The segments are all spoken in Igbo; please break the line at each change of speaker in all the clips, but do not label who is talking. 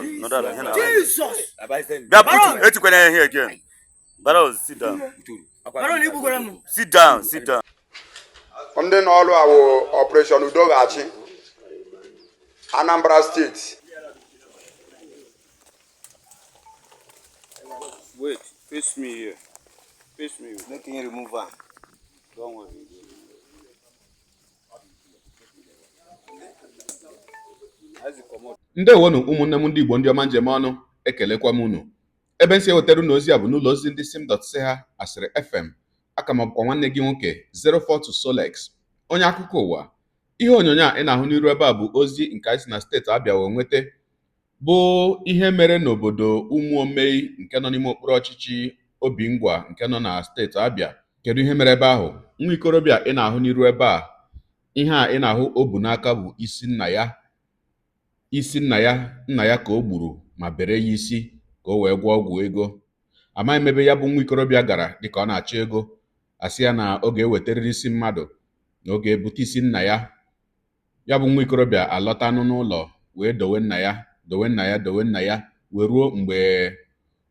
Jesus! Baron! Here again. Baron, sit down. Baron, sit down, sit down.
Ndị n'ọrụ awụ Operation Udoghachi, Anambra State.
Wait, face me here. Face me.
Make him remove her.
Don't worry.
Ndewonu ụmụnne m ndị Igbo ndị ọma njem ọnụ, ekelekwa m unu. Ebe nsi ewetara unu ozi a bụ n'ụlọ ozi ndị sim.ch asịrị FM. Aka m bụkwa nwanne gị nwoke 042 Solex, onye akụkọ ụwa. Ihe onyonyo a ị na-ahụ n'iru ebe a bụ ozi nke anyị si na steeti Abịa wee nweta, bụ ihe mere n'obodo Umuomei nke nọ n'ime okpuru ọchịchị Obingwa nke nọ na steeti Abịa. Kedu ihe mere ebe ahụ? Nwa ikorobịa ị na-ahụ n'iru ebe a, ihe a ị na-ahụ o bu n'aka bụ isi nna ya. Nna ya ka o gburu ma bere ya isi ka o wee gwọọ ọgwụ ego. Amaghị m ebe ya bụ nwa ikorobịa gara dịka ọ na-achọ ego, asị ya na ọ ga-ewetarịrị isi mmadụ na ọ ga-ebute isi nna ya. Ya bụ nwa ikorobịa alọta n'ụlọ wee dowe nna ya wee ruo mgbe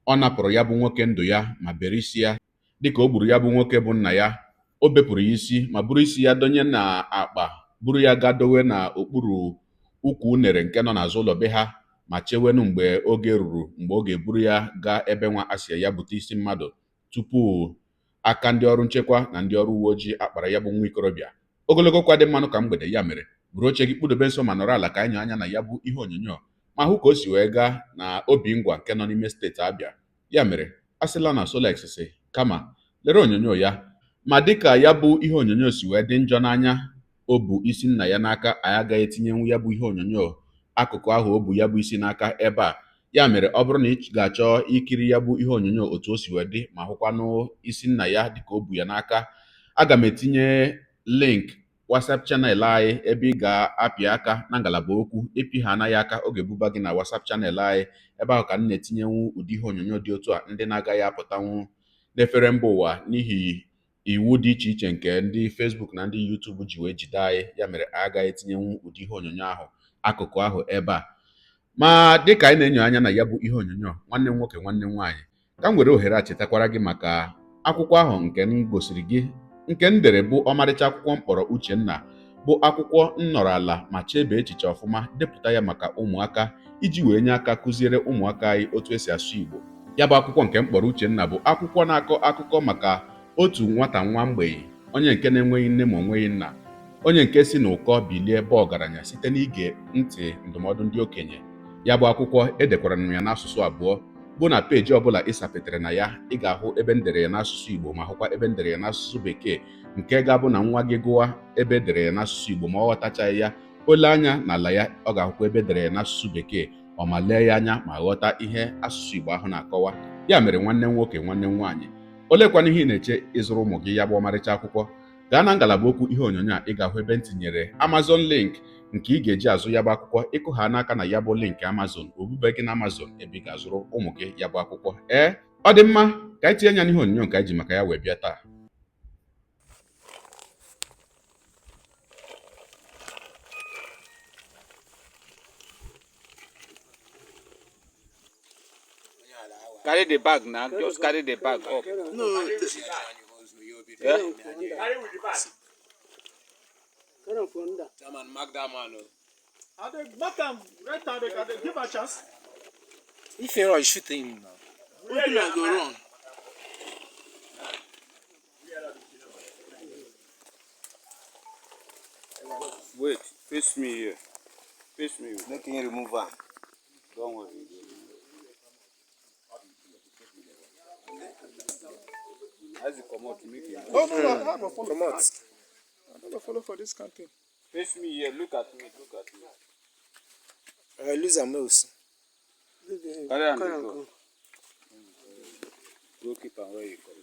ọ napụrụ ya bụ nwoke ndụ ya ma bere isi ya. Dịka o gburu ya bụ nwoke bụ nna ya, o bepụrụ ya isi ma buru isi ya donye na akpa, buru ya gaa dowe na okpuru ukwu unere nke nọ n'azụ ụlọ be ha, ma chewenu mgbe oge ruru mgbe ọ ga-eburu ya gaa ebe nwa asị ya bute isi mmadụ, tupu aka ndị ọrụ nchekwa na ndị ọrụ uwe ojii akpara ya bụ nwa ikorobịa. Ogologo kwa dị mmanụ ka mgbede, ya mere buru oche gị kpụdobe nso ma nọrọ ala ka anyị anya na ya bụ ihe onyonyo ma hụ ka o si wee gaa na Obingwa nke nọ n'ime steeti Abịa. Ya mere asịla na Solex si kama lere onyonyo ya, ma dịka ya bụ ihe onyonyo si wee dị njọ n'anya o bu isi nna ya n'aka, anyị agaghị etinyenwu ya bụ ihe onyonyo akụkụ ahụ o bu ya bụ isi n'aka ebe a. Ya mere ọ bụrụ na ị ga-achọ ikiri ya bụ ihe onyonyo otu o si wee dị ma hụkwanụ isi nna ya dịka o bu ya n'aka, aga m etinye link WhatsApp chanel anyị ebe ị ga-apị aka na ngalaba okwu. Ịpị ha anaghị aka, ọ ga-ebuba gị na WhatsApp chanel anyị. Ebe ahụ ka m na-etinyenwu ụdị ihe onyonyo dị otu a, ndị na-agaghị apụtanwu n'efere mba ụwa n'ihi iwu dị iche iche nke ndị Facebook na ndị YouTube ji wee jide anyị. Ya mere anyị agaghị etinyenwu ụdị ihe onyonyo ahụ akụkụ ahụ ebe a. Ma dịka anyị na-enyo anya na ya bụ ihe onyonyo, nwanne m nwoke nwanne m nwaanyị, ka m were ohere a chetakwara gị maka akwụkwọ ahụ nke m gosiri gị, nke m dere bụ ọmarịcha akwụkwọ mkpọrọ Uchenna, bụ akwụkwọ m nọrọ ala ma chebe echiche ọfụma depụta ya maka ụmụaka iji wee nye aka kụziere ụmụaka anyị otu esi asụ Igbo. Ya bụ akwụkwọ nke mkpọrọ Uchenna bụ akwụkwọ na-akọ akụkọ maka otu nwata nwa mgbei, onye nke na-enweghị nne ma onweghị nna, onye nke si n'ụkọ bilie ebe ọgaranya site n'ige ntị ndụmọdụ ndị okenye. Ya bụ akwụkwọ edekwara m ya n'asụsụ abụọ, bụ na peji ọbụla ịsapetere na ya ị ga-ahụ ebe ndere ya n'asụsụ Igbo ma hụkwa ebe ndere ya n'asụsụ Bekee, nke ga-abụ na nwa gị gụwa ebe edere ya n'asụsụ Igbo ma ọ ghọtachaghị ya, o lee anya n'ala ya ọ ga-ahụkwa ebe edere ya n'asụsụ Bekee, ọ ma lee ya anya ma ghọta ihe asụsụ Igbo ahụ na-akọwa. Ya mere nwanne m nwoke nwanne m nwaanyị, olekwana ihe ị na-eche ịzụrụ ụmụ gị ya bụ ọmarịcha akwụkwọ? Gaa na ngalaba okwu ihe onyonyo a, ị ga-ahụ ebe m tinyere Amazon link nke ị ga-eji azụ ya bụ akwụkwọ. Ịkụ ha n'aka na ya bụ link Amazon, obube gị na Amazon ebe ị ga-azụrụ ụmụ gị ya bụ akwụkwọ. Ọ dị mma ka anyị tinye anya n'ihe onyonyo nke anyị ji maka ya wee bịa taa.
Carry the bag now. Just carry the bag up.
No.
Yeah?
Carry with the bag.
Carry from there.
Chairman, mark that man. And they mark him right now. They can give a chance.
If you rush, shoot him now. Open and go run.
Wait, face me here. Face me.
Make him remove her.
Don't worry. As you come out, make it.
Oh, no, I have a follow. Come out. I have a follow for this campaign.
Face me here. Look at me. Look at me.
I lose a mouse.
Carry on. Go. Go keep on where you come.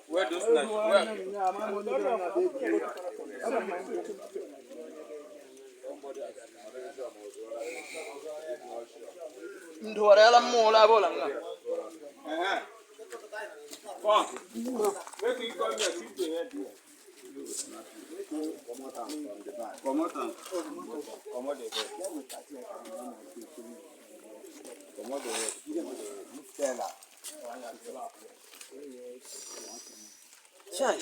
Where those knives?
Ndorela mola bola nga. Come. Make it come here, sit here.
Chai.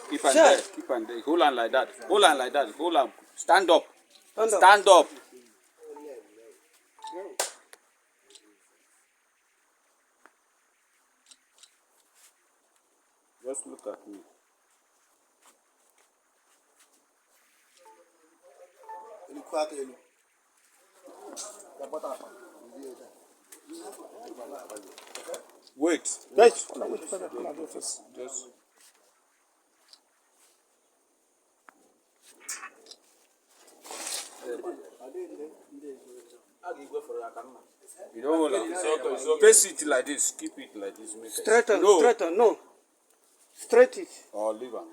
Keep on there. Keep on there. Hold on like that. Hold on like that. Hold on. Stand up. Stand up. Just look at me. Wait.
Guys,
Just. You don't hold on. It's okay. Face it like this. Keep it like this. Make
straighten,
no.
straighten, no. Straight it.
Oh, leave her.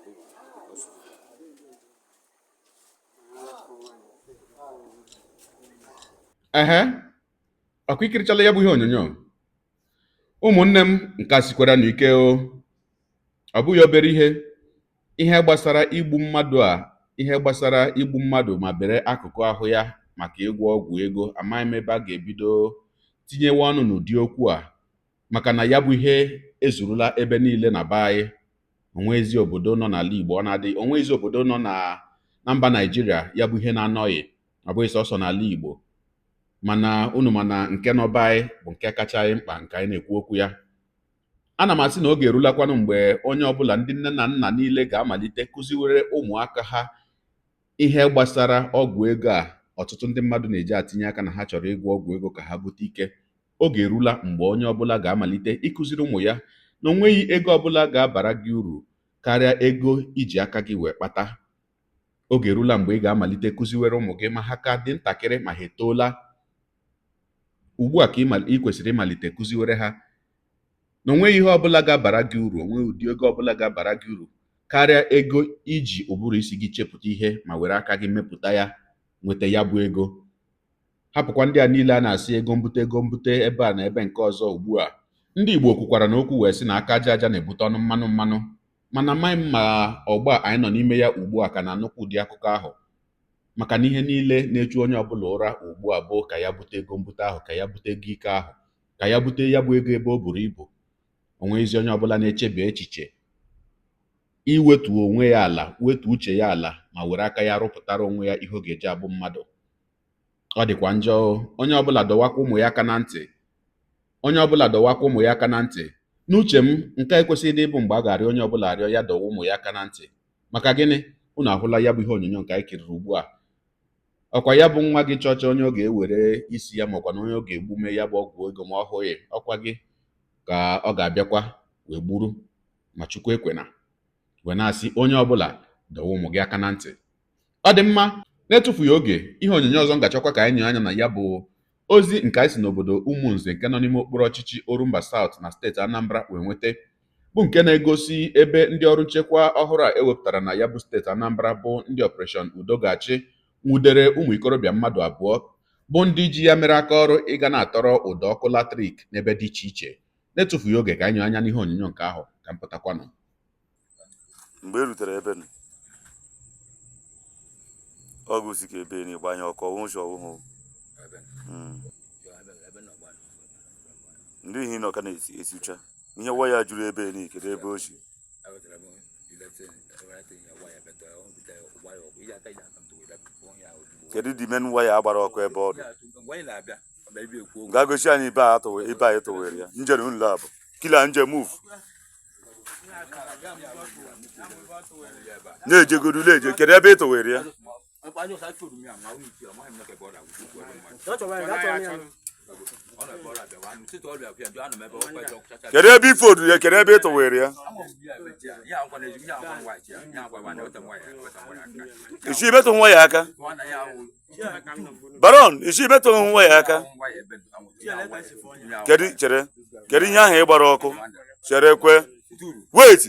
ehe ọkwa ikirichala ya bụ ihe onyonyo ụmụnne m nke sikwara n'ike ọ bụghị obere ihe gbasara igbu mmadụ ma bere akụkụ ahụ ya maka ịgwọ ọgwụ ego. Amaghị m ebe a ga-ebido tinyewe ọnụ n'ụdị okwu a, maka na ya bụ ihe ezurula ebe niile na be anyị. Onwe ezi obodo nọ n'ala Igbo onwe ezi obodo nọ na mba Naijiria ya bụ ihe na-anọghị, ọ bụghị sọsọ n'ala Igbo. Mana unu mana nke nọba anyị bụ nke kacha anyị mkpa nke anyị na-ekwu okwu ya. Ana m asị na oge erulakwanụ mgbe onye ọbụla, ndị nne na nna niile ga-amalite kụziwere ụmụaka ha ihe gbasara ọgwụ ego a ọtụtụ ndị mmadụ na-eji atinye aka na ha chọrọ ịgwọ ọgwụ ego ka ha bute ike. Oge erula mgbe onye ọbụla ga-amalite ịkụziri ụmụ ya na onweghị ego ọbụla ga-abara gị uru karịa ego iji aka gị wee kpata. Oge erula mgbe ị ga-amalite kụziwere ụmụ gị ma ha ka dị ntakịrị ma ha etoola. Ugbu a ka ị kwesịrị ịmalite kụziwere ha na onweghị ihe ọbụla ga-abara gị uru, onweghị ụdị ego ọbụla ga-abara gị uru karịa ego iji ụbụrụ isi gị chepụta ihe ma were aka gị mepụta ya, nweta ya bụ ego. Hapụkwa ndị a niile a na-asị ego mbute ebe a na ebe nke ọzọ. Ugbu a ndị Igbo kwukwara n'okwu wee sị na aka aja aja na-ebute ọnụ mmanụ, mana amaghị m ma ọgba anyị nọ n'ime ya ugbu a ka na-anụkwu ụdị akụkọ ahụ, maka na ihe niile na-echu onye ọbụla ụra ugbu a bụ ka ya bute ego mbute ahụ, ka ya bute ego ike ahụ, ka ya bute ya bụ ego ebe o buru ibu. Onwe ezi onye ọbụla na-echebi echiche iwetu onwe ya ala, wetu uche ya ala ma were aka ya rụpụtara onwe ya ihe ọ ga-eji abụ mmadụ. Ọ dịkwa njọ. Onye ọbụla dọwakwa ụmụ ya aka na ntị. N'uche m, nke ekwesịghị ịbụ mgbe a ga-arịọ onye ọbụla arịọ ya dọwa ụmụ ya aka na ntị. Maka gịnị? Unu ahụla ya bụ ihe onyonyo nke anyị kiriri ugbu a. Ọkwa ya bụ nwa gị chọcha onye ọ ga-ewere isi ya makwa na onye ọ ga-egbume ya bụ ọgwụ ego ma ọ hụghị, ọkwa gị ka ọ ga-abịakwa wee gburu. Ma Chukwu ekwena, wee na-asị onye ọbụla dọwa ụmụ gị aka na ntị. Ọ dị mma, na-etufughị oge, ihe onyonyo ọzọ m ga-achọkwa ka anyị nye anya na ya bụ ozi nke anyị si n'obodo Umunze nke nọ n'ime okpuru ọchịchị Orumba South na steeti Anambra wee nweta, bụ nke na-egosi ebe ndị ọrụ nchekwa ọhụrụ a ewepụtara na ya bụ steeti Anambra bụ ndị Operation Udogachi nwudere ụmụ ikorobịa mmadụ abụọ bụ ndị ji ya mere aka ọrụ ịga na-atọrọ ụdọ ọkụ latrik n'ebe dị iche iche. Na-etufughị oge ka anyị nye anya n'ihe onyonyo nke ahụ ka m pụtakwanụ.
Mgbe e rutere ebe ọgụ si ka ebe n'ịgbanye ọkụ ọwụhụ ọwụhụ ndị ihe nọ ka na-esicha ihe waya juru ebe n'ikedo ebe o si. Kedu dị men waya agbara ọkụ ebe ọ dị? Gaa gosi anyị ebe anyị tụwere ya. Nje n'ụlọ abụ kila nje move na-ejegodu leje. Kedu ebe ị tụwere ya? Kedu ebe ifodu ya? Kedu ebe ị tụwere ya? Isi metụ nwa ya aka. Baron, isi metụ nwa ya aka. Kedu ihe ahụ ị gbara ọkụ? Chere kwe. Wait.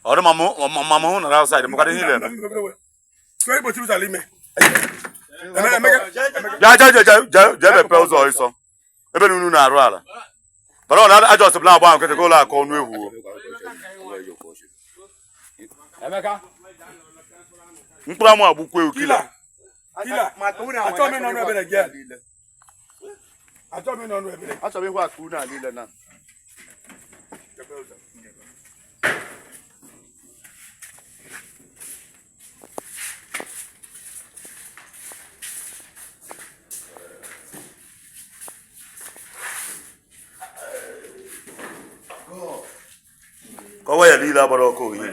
Ọrụ mama hụ nọrọ outside maka ihe ile. jee mepe ụzọ ọsọ ebe unu na-arụ ala bara ọ na-ajọsịbụla agba nkịtị ka ụlọ akụ ọnụ ewu mkpụrụ amụ agbụkwa ewu kila
achọrọ ịhụ akụ na niile na
kwa waya lile agbara ọkụ ihe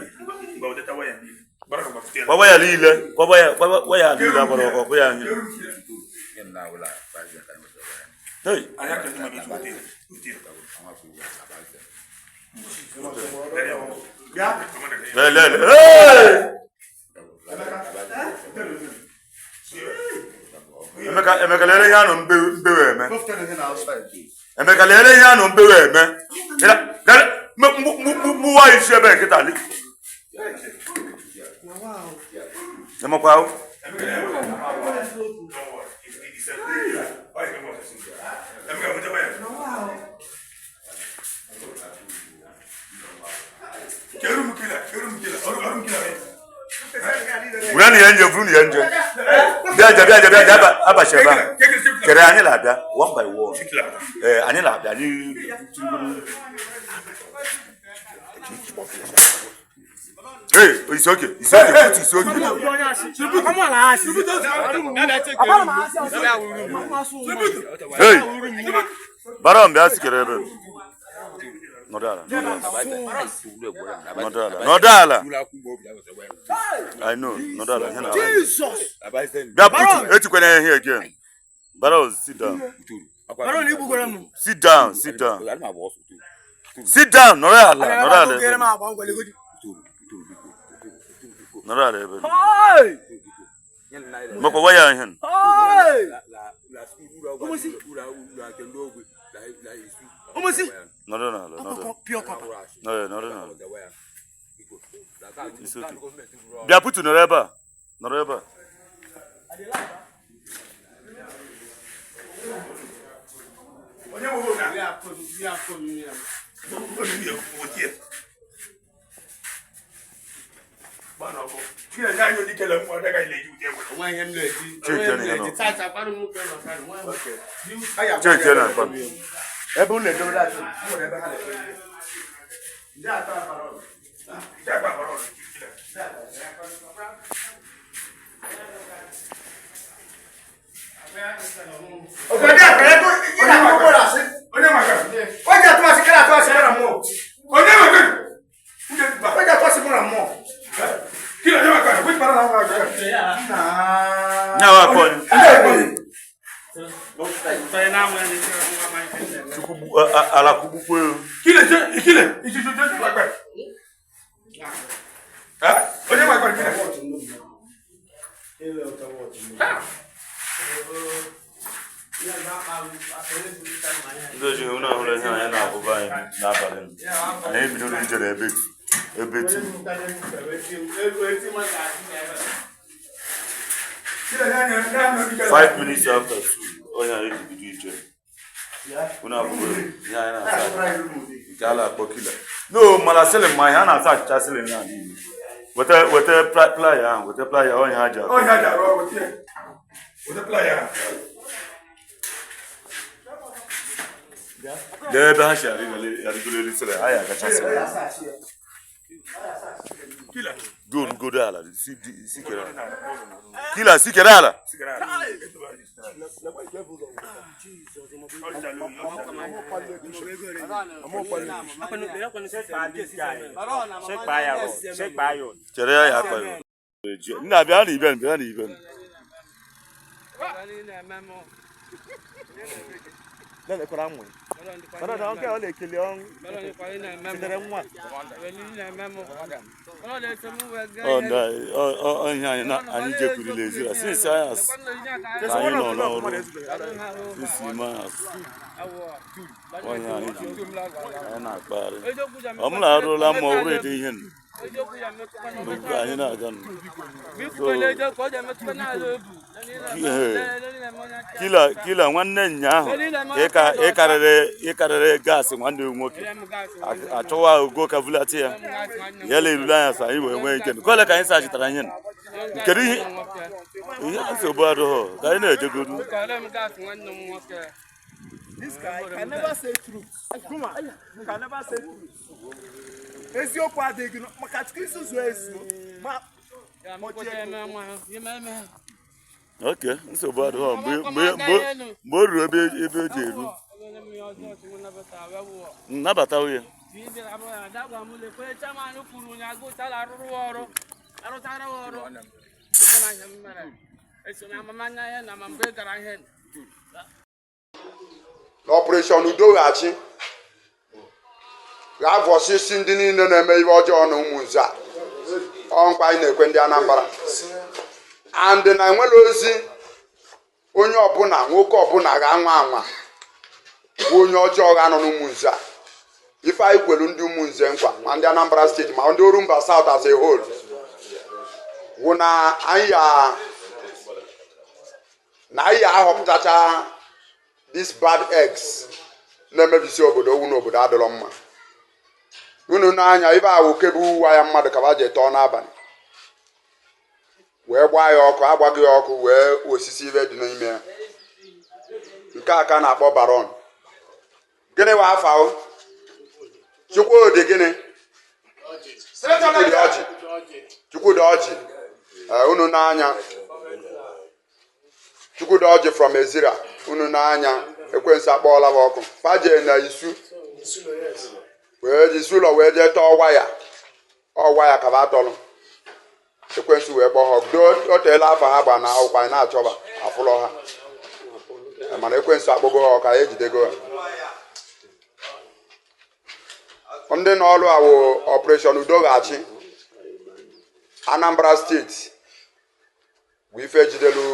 kwa waya lile agbara ọkụ ya ihe hey Emeka lele ihe anọ mbewe eme Emeka lele ihe anọ mbewe eme mụwa isi ebe nkịta li emakwa ahụ Wena ni yenje vunu yenje bia abasheba kere anyị la-abịa one by one anyị la-abịa ni hey it's okay it's okay hey baram bia sikere ebe Nodala. I know. Nodala. Jesus. Here again. Barrow, sit down. Sit down. Sit down. Sit down. Nodala. Moko waya hen. No. Pure copper. No. It's okay. They are put to Noreba. Five minutes after 2. Oh yeah, it will be DJ. No, Malasel my hand has such as in with a player, oh yeah, with a player. The Basha regularly said, I got good, Allah. Kila sikerala. Cherea ya kwa. Nna bia ni ben. Dale kwa mwe. Bana na onke ole kele on. Sidere nwa. Oh nya na ani je kuri lezi. Since I as. I no. This man. Oh nya ni. Na akpare. Omla ro la mo re de yen. Anyị na-aga kila nwanne nya ahụ ịkarịrị gaasị nwanne nwoke achọwa ugo ka vulati ya ya leruru anya sa anyị wee nwee ike kole ka anyị sachitara ihe kedu ihe nsogbu adịghị ka anyị na-ejegodu
This guy can never say truth. Come on, can never say truth. Eziokwu adịghị maka Kristo zuo ezu.
Okay, nsogbu adịghị mgbe o ruru ebe o ji eru nnabata ya
n'ọpụreshọn Udoghachi ga-avọsisi ndị niile na-eme ihe ọjọọ na ụmụnze a ọnkwa anyị na-ekwe ndị Anambra and na enwere ozi onye ọbụla nwoke ọbụla ga-anwa anwa bụ onye ọjọọ ga-anọ n'ụmụnze a ife anyị kwelu ndị ụmụnze nkwa ma ndị Anambra steeti ma ndị Orumba South as a whole bụ na anyị ahọpụtacha these bad eggs na-emebisi obodo owu n'obodo adịrọ mma unu n'anya ibe ahụ kebe uwe ya mmadụ ka ba je tọọ n'abalị wee gbaa ya ọkụ agbaghị ya ọkụ wee osisi ibe dị n'ime ya nke a ka na-akpọ baron gịnị wa afa o Chukwudi gịnị Chukwudi Ọjị unu n'anya Chukwudi Ọjị from Ezira unu n'anya ekwensu akpọọla m ọkụ faje na isu wee ji isi ụlọ wee jee tọọ waya ka ba tọlụ ekwensu wee kpọọ ha o teela afọ ha gba na akwụkwọ anyị na-achọba afụlọ ha mana ekwensu akpọgo ha ọka ya ejidego ha ndị n'ọrụ awụ ọpụreshọn Udoghachi Anambra steeti bụ ife jidelu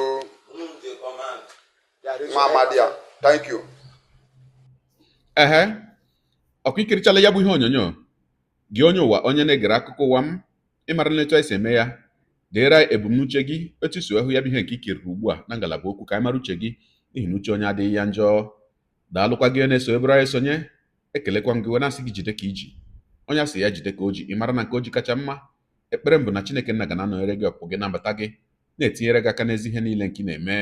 nwa amadi ya. Thank you.
ọkwa ikirichala ya bụ ihe onyonyo gị onye ụwa onye na-egere akụkọ ụwa m ịmara na etu anyị si eme ya deere ebumnuche gị etu si hụ ya bụ ihe nke ikiriri ugbu a na ngalaba okwu ka anyị mara uche gị n'ihi na uche onye adịghị ya njọ daalụkwa gị na-eso ebere anyị sonye ekelekwa m gị wee na-asị gị jide ka iji onye asị ya jide ka o ji ịmara na nke o ji kacha mma ekpere m bụ na Chineke nna ga na-anọnyere gị ọpụ gị nabata gị na-etinyere gị aka n'ezi ihe niile nke ị na-eme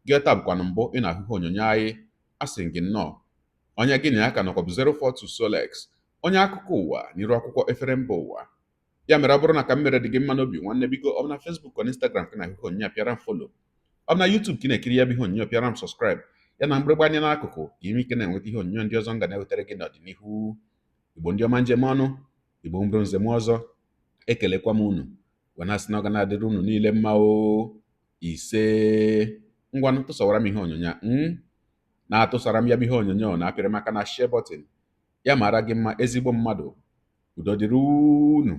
gị taa bụkwa na mbụ ị na-ahụ ihe onyonyo anyị asị gị nnọọ onye gị na ya ka nọkwa bụ 042 Solex onye akụkọ ụwa n'iru akwụkwọ efere mba ụwa ya mere ọ bụrụ na ka m mere dị gị mma n'obi nwanne biko ọ bụ na Facebook ọ na Instagram ka na-ahụ ihe onyonyo pịara m follow ọ bụ na YouTube ka ị na-ekiri ya bụ ihe onyonyo pịara m subscribe ya na mgbịrịgba anya n'akụkụ ka ime ike na-enweta ihe onyonyo ndị ọzọ m ga na-ewetara gị n'ọdịnihu. Igbo ndị ọma njem ọnụ Igbo mbụrụ nze m ọzọ ekelekwa m unu wee na-asị na ọ ga na-adịrị unu niile mma o ise ngwanụ tụsawara m ihe onyonyo na-atụsara m ya bụ ihe onyonyo na-apịrị maka na share button ya mara gị mma ezigbo mmadụ udo dịrị unu.